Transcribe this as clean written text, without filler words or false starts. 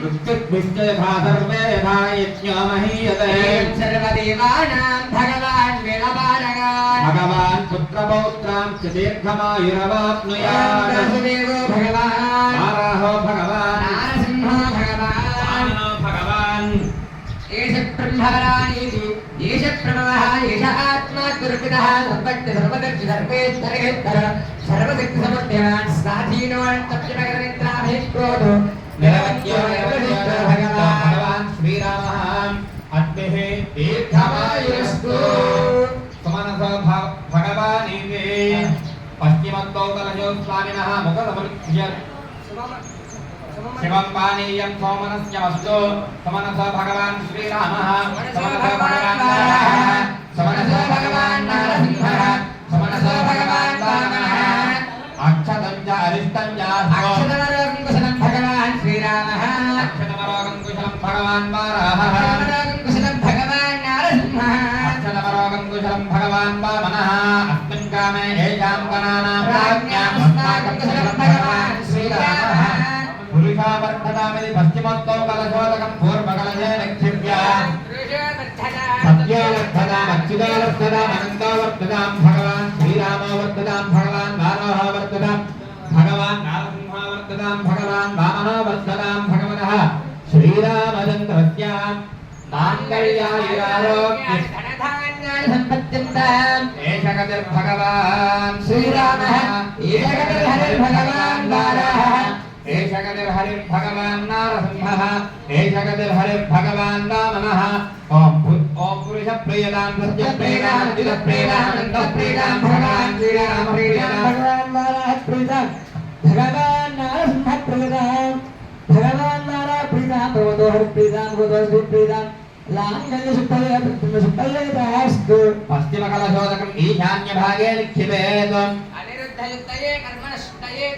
ऋत्विग्भिश्च यथा सर्वे यथा यज्ञो महीयते सर्वदेवानां भगवान् वेदपारगान् भगवान् पुत्रपौत्रां च दीर्घमायुरवाप्नुयात् वासुदेवो भगवान् नाराहो भगवान् नारसिंहो भगवान् वामनो भगवान् एष ब्रह्मवरानीति एष प्रणवः एष आत्मा गुरुपितः सर्वज्ञ सर्वदर्शि सर्वेश्वरेश्वर सर्वशक्तिसमर्थवान् स्वाधीनोऽन्तप्यनगरनिद्राभिक्रोधो निरवध्यो निरवधिष्ठो भगवान् श्रीरामः अद्भिः दीर्घमायुरस्तु सुमनसो भगवानीति पश्चिमत्तो कलशो स्वामिनः मुखसमृत्य शिवं पानीयं सोमनस्यमस्तु समनसो भगवान् श्रीरामः समनसो भगवान् नारायणः समनसो भगवान् नारसिंहः समनसो भगवान् वामनः अक्षतं च अरिष्टं च अक्षतमरोगं कुशलं भगवान् श्रीरामः अक्षतमरोगं कुशलं भगवान् वाराहः अक्षतमरोगं कुशलं भगवान् नारसिंहः अक्षतमरोगं कुशलं भगवान् वामनः अस्मिन् कामे येषां गणानां राज्ञामस्माकं कुशलं भगवान् श्रीरामः पुरुषावर्धतामिति पश्चिमोत्तो कलशोदकं पूर्वकलशे निक्षिप्य सत्योवर्धतामच्युतोवर्धतामनन्तोवर्धतां भगवान् श्रीरामो वर्धतां भगवान् वारोहो वर्धतां भगवान् नारसिंहो वर्धतां भगवान् वामनो वर्धतां भगवतः श्रीरामचन्द्रस्य माङ्गल्यायुरारोग्य धनधान्यानि एष गतिर्भगवान् श्रीरामः एष गतिर्भगवान् वाराहः एष गतिर्हरिर्भगवान् नारसिंहः एष गतिर्हरिर्भगवान् वामनः ॐ पुरुषप्रियदां सत्यप्रियदां चिदप्रियदां भगवान् श्रीरामप्रियदां भगवान् वाराहप्रियदां भगवान् नारसिंहप्रियदां भगवान् वाराहप्रियदां भगवतो हरिप्रियदां भगवतो श्रीप्रियदां लाङ्गल्यसुप्तये पश्चिमकलशोदकम् ईशान्यभागे निक्षिपेत् अनिरुद्धयुक्तये कर्मणस्तये